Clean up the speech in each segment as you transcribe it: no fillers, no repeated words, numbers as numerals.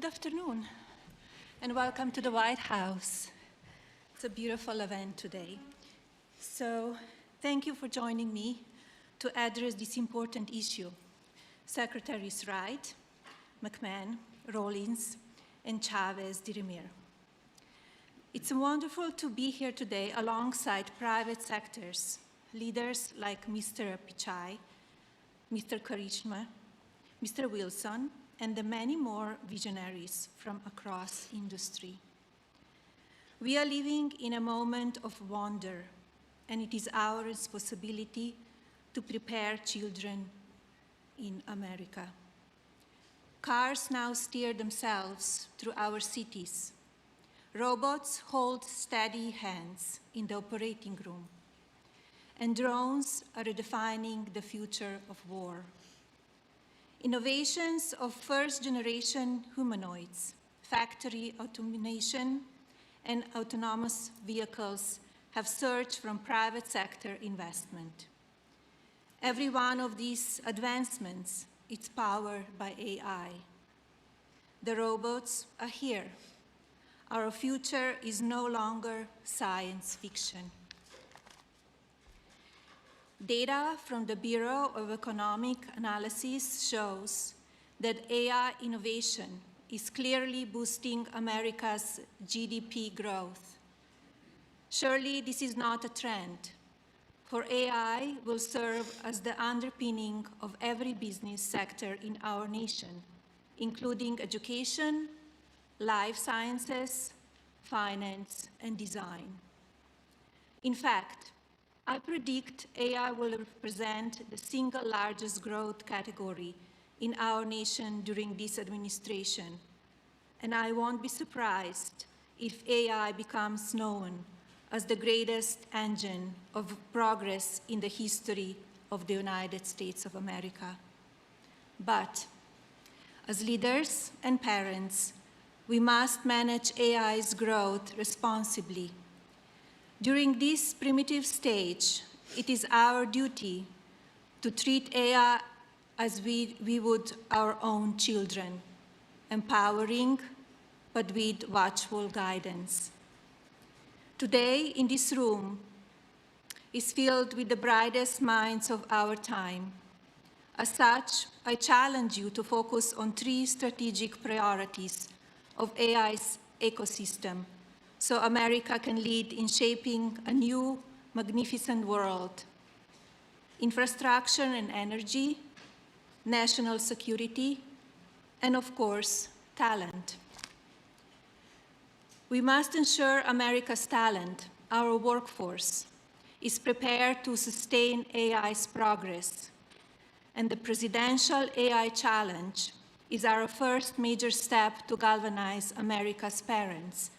Good afternoon, and welcome to the White House. It's a beautiful event today. So thank you for joining me to address this important issue. Secretaries Wright, McMahon, Rawlings, and Chavez-DeRemir. It's wonderful to be here today alongside private sectors, leaders like Mr. Pichai, Mr. Karishma, Mr. Wilson, and the many more visionaries from across industry. We are living in a moment of wonder, and it is our responsibility to prepare children in America. Cars now steer themselves through our cities. Robots hold steady hands in the operating room. And drones are redefining the future of war. Innovations of first-generation humanoids, factory automation, and autonomous vehicles have surged from private sector investment. Every one of these advancements is powered by AI. The robots are here. Our future is no longer science fiction. Data from the Bureau of Economic Analysis shows that AI innovation is clearly boosting America's GDP growth. Surely this is not a trend, for AI will serve as the underpinning of every business sector in our nation, including education, life sciences, finance, and design. In fact, I predict AI will represent the single largest growth category in our nation during this administration, and I won't be surprised if AI becomes known as the greatest engine of progress in the history of the United States of America. But as leaders and parents, we must manage AI's growth responsibly. During this primitive stage, it is our duty to treat AI as we would our own children, empowering but with watchful guidance. Today, in this room, is filled with the brightest minds of our time. As such, I challenge you to focus on 3 strategic priorities of AI's ecosystem, so America can lead in shaping a new, magnificent world. Infrastructure and energy, national security, and of course, talent. We must ensure America's talent, our workforce, is prepared to sustain AI's progress. And the Presidential AI Challenge is our first major step to galvanize America's parents,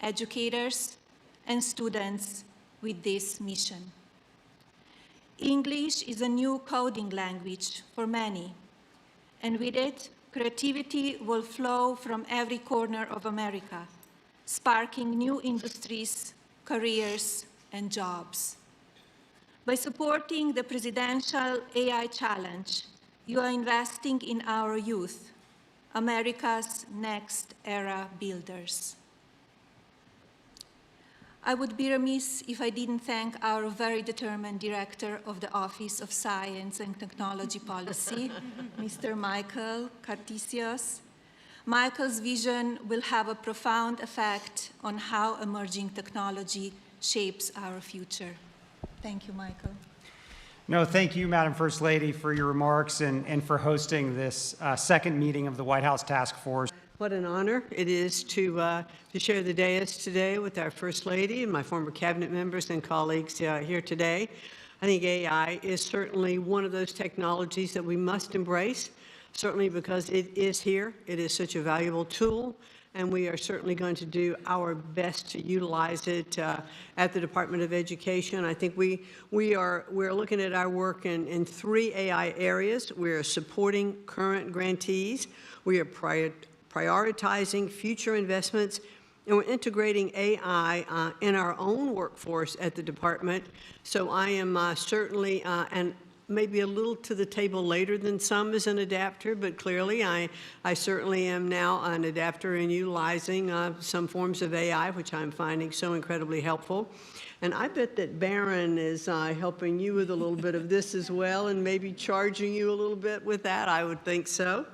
educators, and students with this mission. English is a new coding language for many, and with it, creativity will flow from every corner of America, sparking new industries, careers, and jobs. By supporting the Presidential AI Challenge, you are investing in our youth, America's next era builders. I would be remiss if I didn't thank our very determined Director of the Office of Science and Technology Policy, Mr. Michael Cartesius. Michael's vision will have a profound effect on how emerging technology shapes our future. Thank you, Michael. No, thank you, Madam First Lady, for your remarks and for hosting this second meeting of the White House Task Force. What an honor it is to share the dais today with our First Lady and my former cabinet members and colleagues here today. I think AI is certainly one of those technologies that we must embrace, certainly because it is here. It is such a valuable tool, and we are certainly going to do our best to utilize it at the Department of Education. I think we're looking at our work in 3 AI areas. We are supporting current grantees. We are prioritizing future investments, and we're integrating AI in our own workforce at the department. So I am certainly and maybe a little to the table later than some as an adapter, but clearly I certainly am now an adapter in utilizing some forms of AI, which I'm finding so incredibly helpful. And I bet that Barron is helping you with a little bit of this as well, and maybe charging you a little bit with that. I would think so.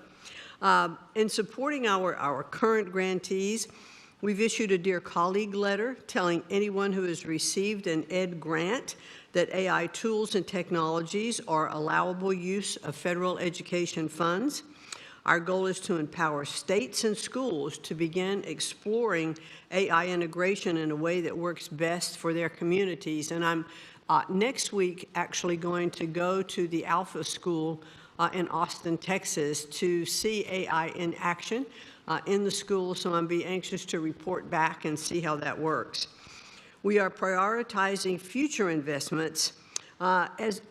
In supporting our current grantees, we've issued a Dear Colleague letter telling anyone who has received an ED grant that AI tools and technologies are allowable use of federal education funds. Our goal is to empower states and schools to begin exploring AI integration in a way that works best for their communities. And I'm next week actually going to go to the Alpha School in Austin, Texas, to see AI in action in the school, so I'll be anxious to report back and see how that works. We are prioritizing future investments as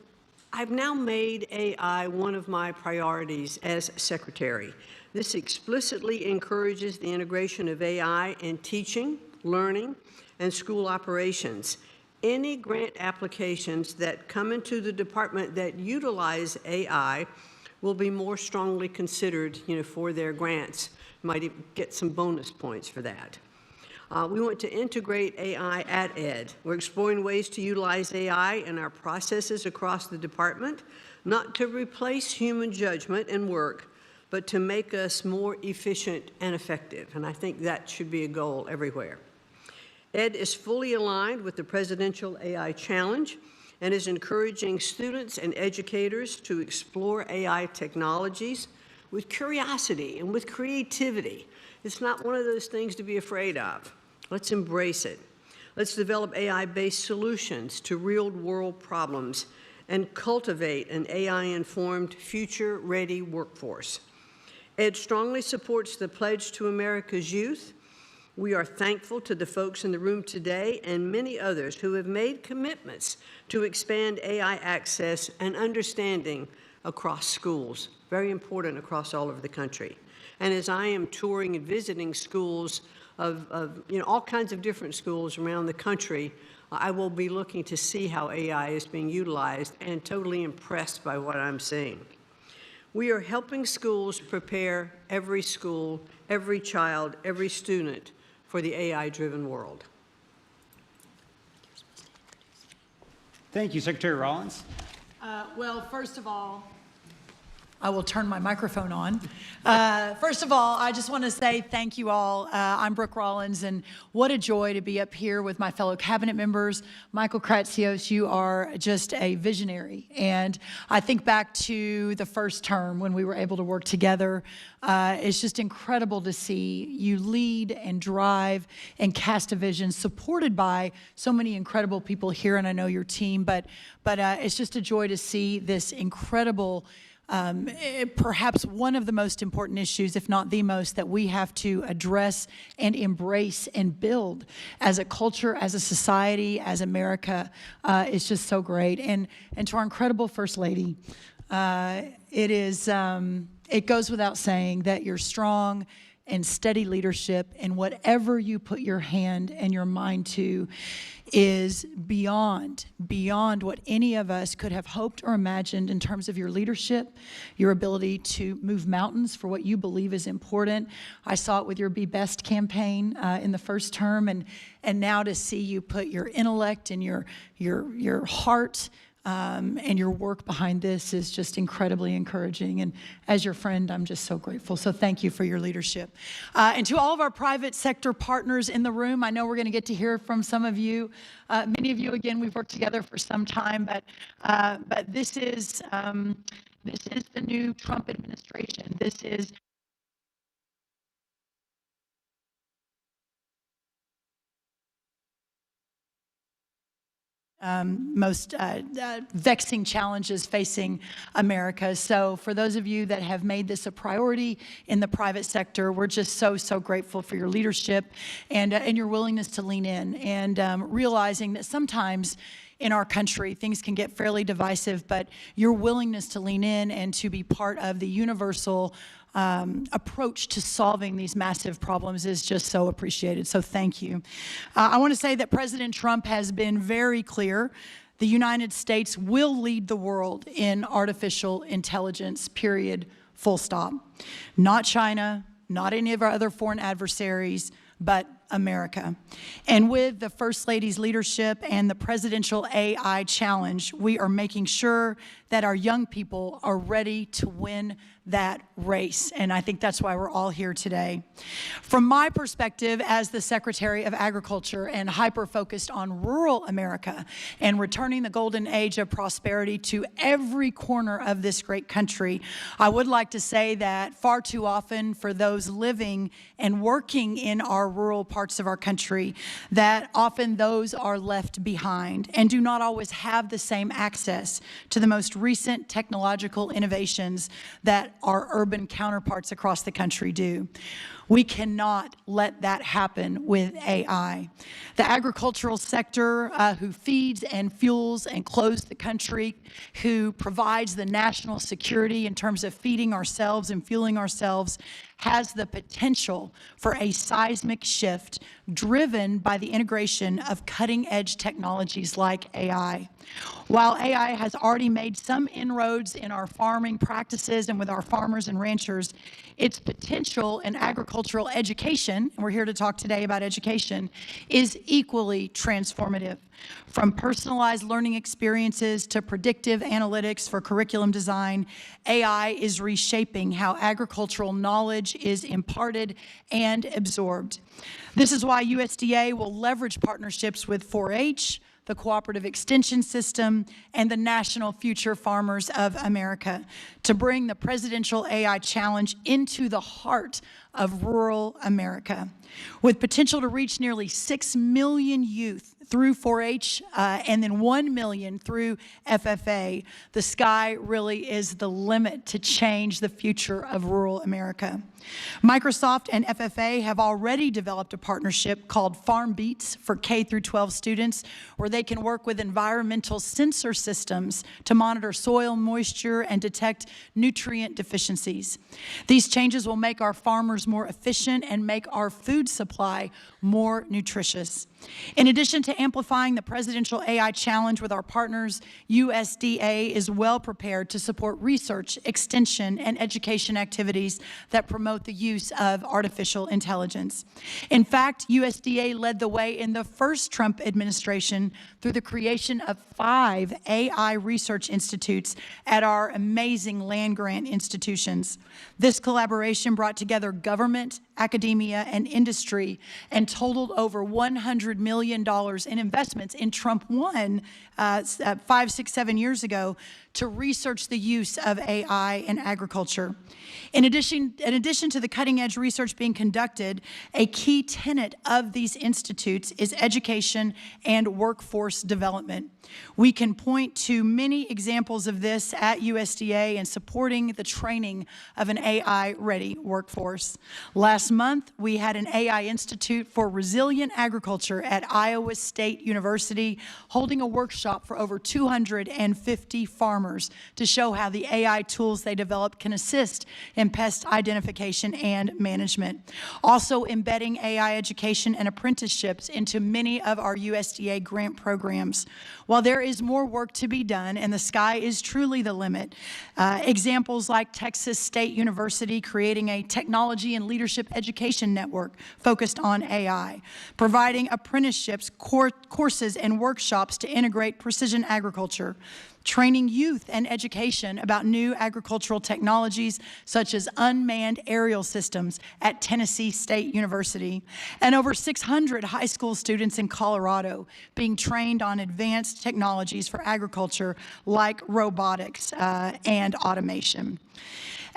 I've now made AI one of my priorities as secretary. This explicitly encourages the integration of AI in teaching, learning, and school operations. Any grant applications that come into the department that utilize AI will be more strongly considered, for their grants. Might even get some bonus points for that. We want to integrate AI at ED. We're exploring ways to utilize AI in our processes across the department, not to replace human judgment and work, but to make us more efficient and effective. And I think that should be a goal everywhere. ED is fully aligned with the Presidential AI Challenge and is encouraging students and educators to explore AI technologies with curiosity and with creativity. It's not one of those things to be afraid of. Let's embrace it. Let's develop AI-based solutions to real-world problems and cultivate an AI-informed, future-ready workforce. ED strongly supports the Pledge to America's Youth. We are thankful to the folks in the room today and many others who have made commitments to expand AI access and understanding across schools, very important across all over the country. And as I am touring and visiting schools of all kinds of different schools around the country, I will be looking to see how AI is being utilized and totally impressed by what I'm seeing. We are helping schools prepare every school, every child, every student for the AI-driven world. Thank you, Secretary Rollins. Well, first of all, I will turn my microphone on. First of all, I just want to say thank you all. I'm Brooke Rollins, and what a joy to be up here with my fellow cabinet members. Michael Kratsios, you are just a visionary. And I think back to the first term when we were able to work together. It's just incredible to see you lead and drive and cast a vision supported by so many incredible people here, and I know your team. But it's just a joy to see this incredible perhaps one of the most important issues, if not the most, that we have to address and embrace and build as a culture, as a society, as America. Is just so great. And to our incredible First Lady, it goes without saying that you're strong and steady leadership, and whatever you put your hand and your mind to is beyond what any of us could have hoped or imagined in terms of your leadership, your ability to move mountains for what you believe is important. I saw it with your Be Best campaign in the first term, and now to see you put your intellect and your heart and your work behind this is just incredibly encouraging. And as your friend, I'm just so grateful. So thank you for your leadership. And to all of our private sector partners in the room, I know we're going to get to hear from some of you. Many of you, again, we've worked together for some time, but this is the new Trump administration. This is most vexing challenges facing America. So for those of you that have made this a priority in the private sector, we're just so grateful for your leadership and your willingness to lean in, and realizing that sometimes in our country, things can get fairly divisive, but your willingness to lean in and to be part of the universal approach to solving these massive problems is just so appreciated. So thank you. I want to say that President Trump has been very clear The United States will lead the world in artificial intelligence, period, full stop. Not China, not any of our other foreign adversaries, but America. And with the First Lady's leadership and the Presidential AI Challenge, we are making sure that our young people are ready to win that race. And I think that's why we're all here today. From my perspective as the Secretary of Agriculture and hyper-focused on rural America and returning the golden age of prosperity to every corner of this great country, I would like to say that far too often for those living and working in our rural parts of our country, that often those are left behind and do not always have the same access to the most recent technological innovations that our urban counterparts across the country do. We cannot let that happen with AI. The agricultural sector, who feeds and fuels and clothes the country, who provides the national security in terms of feeding ourselves and fueling ourselves, has the potential for a seismic shift driven by the integration of cutting-edge technologies like AI. While AI has already made some inroads in our farming practices and with our farmers and ranchers, its potential in agricultural education, and we're here to talk today about education, is equally transformative. From personalized learning experiences to predictive analytics for curriculum design, AI is reshaping how agricultural knowledge is imparted and absorbed. This is why USDA will leverage partnerships with 4-H, the Cooperative Extension System, and the National Future Farmers of America to bring the Presidential AI Challenge into the heart of rural America. With potential to reach nearly 6 million youth through 4-H and then 1 million through FFA, the sky really is the limit to change the future of rural America. Microsoft and FFA have already developed a partnership called Farm Beats for K through 12 students, where they can work with environmental sensor systems to monitor soil moisture and detect nutrient deficiencies. These changes will make our farmers more efficient and make our food supply more nutritious. In addition to amplifying the Presidential AI Challenge with our partners, USDA is well prepared to support research, extension, and education activities that promote the use of artificial intelligence. In fact, USDA led the way in the first Trump administration through the creation of 5 AI research institutes at our amazing land-grant institutions. This collaboration brought together government, academia, and industry and totaled over $100 million in investments in Trump 1 5, 6, 7 years ago to research the use of AI in agriculture. In addition to the cutting-edge research being conducted, a key tenet of these institutes is education and workforce development. We can point to many examples of this at USDA in supporting the training of an AI-ready workforce. Last month, we had an AI Institute for Resilient Agriculture at Iowa State University holding a workshop for over 250 farmers to show how the AI tools they developed can assist in pest identification and management. Also embedding AI education and apprenticeships into many of our USDA grant programs. While there is more work to be done and the sky is truly the limit, examples like Texas State University creating a technology and leadership education network focused on AI, providing apprenticeships, courses, and workshops to integrate precision agriculture, training youth and education about new agricultural technologies such as unmanned aerial systems at Tennessee State University, and over 600 high school students in Colorado being trained on advanced technologies for agriculture like robotics and automation.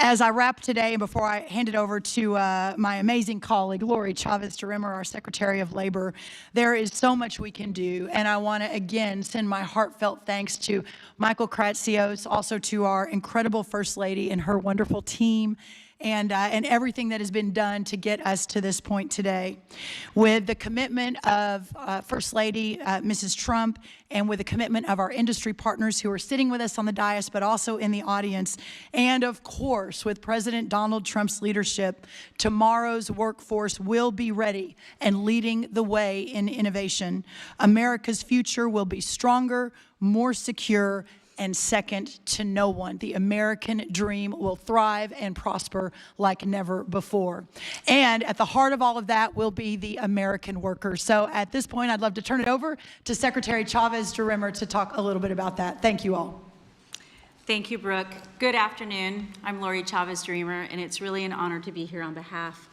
As I wrap today, and before I hand it over to my amazing colleague, Lori Chavez-DeRimmer, our Secretary of Labor, there is so much we can do. And I want to, again, send my heartfelt thanks to Michael Kratsios, also to our incredible First Lady and her wonderful team, and everything that has been done to get us to this point today. With the commitment of First Lady Mrs. Trump, and with the commitment of our industry partners who are sitting with us on the dais, but also in the audience, and of course, with President Donald Trump's leadership, tomorrow's workforce will be ready and leading the way in innovation. America's future will be stronger, more secure, and second to no one. The American dream will thrive and prosper like never before. And at the heart of all of that will be the American worker. So at this point, I'd love to turn it over to Secretary Chavez-DeRimmer to talk a little bit about that. Thank you all. Thank you, Brooke. Good afternoon. I'm Lori Chavez-DeRimmer, and it's really an honor to be here on behalf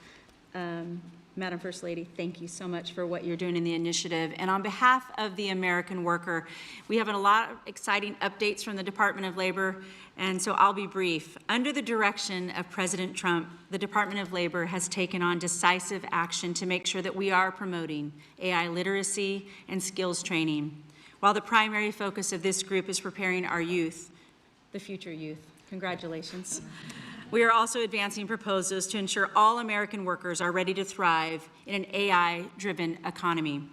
Madam First Lady, thank you so much for what you're doing in the initiative. And on behalf of the American worker, we have a lot of exciting updates from the Department of Labor, and so I'll be brief. Under the direction of President Trump, the Department of Labor has taken on decisive action to make sure that we are promoting AI literacy and skills training, while the primary focus of this group is preparing our youth, the future youth. Congratulations. We are also advancing proposals to ensure all American workers are ready to thrive in an AI-driven economy.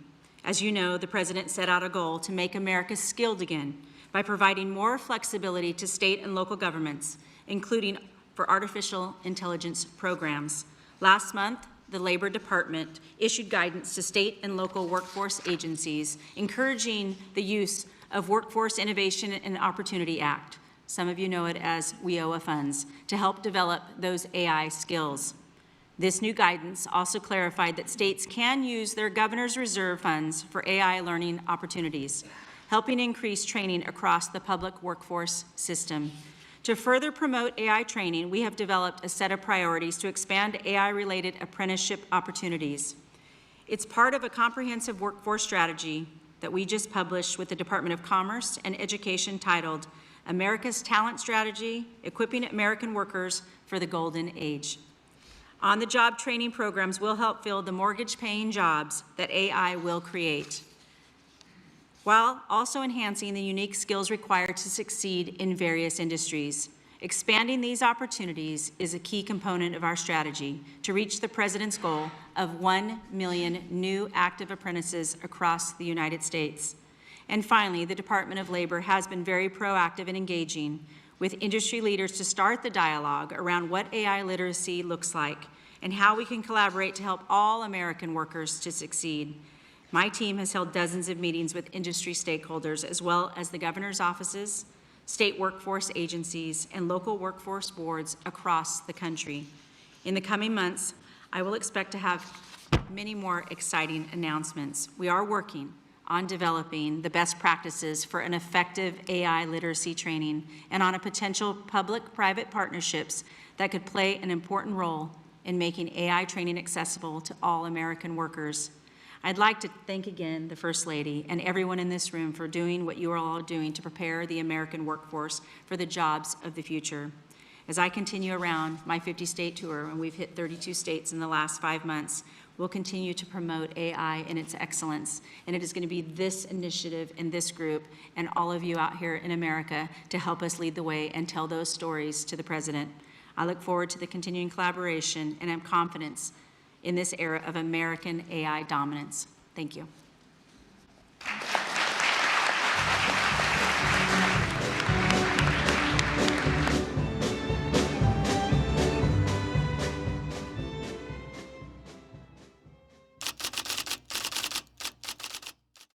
As you know, the President set out a goal to make America skilled again by providing more flexibility to state and local governments, including for artificial intelligence programs. Last month, the Labor Department issued guidance to state and local workforce agencies, encouraging the use of Workforce Innovation and Opportunity Act. Some of you know it as WIOA funds, to help develop those AI skills. This new guidance also clarified that states can use their governor's reserve funds for AI learning opportunities, helping increase training across the public workforce system. To further promote AI training, we have developed a set of priorities to expand AI-related apprenticeship opportunities. It's part of a comprehensive workforce strategy that we just published with the Department of Commerce and Education titled America's Talent Strategy, Equipping American Workers for the Golden Age. On-the-job training programs will help fill the mortgage-paying jobs that AI will create, while also enhancing the unique skills required to succeed in various industries. Expanding these opportunities is a key component of our strategy to reach the President's goal of 1 million new active apprentices across the United States. And finally, the Department of Labor has been very proactive in engaging with industry leaders to start the dialogue around what AI literacy looks like and how we can collaborate to help all American workers to succeed. My team has held dozens of meetings with industry stakeholders, as well as the governor's offices, state workforce agencies, and local workforce boards across the country. In the coming months, I will expect to have many more exciting announcements. We are working on developing the best practices for an effective AI literacy training and on a potential public-private partnerships that could play an important role in making AI training accessible to all American workers. I'd like to thank again the First Lady and everyone in this room for doing what you are all doing to prepare the American workforce for the jobs of the future. As I continue around my 50-state tour, and we've hit 32 states in the last 5 months, we'll continue to promote AI and its excellence. And it is going to be this initiative and this group and all of you out here in America to help us lead the way and tell those stories to the President. I look forward to the continuing collaboration and have confidence in this era of American AI dominance. Thank you.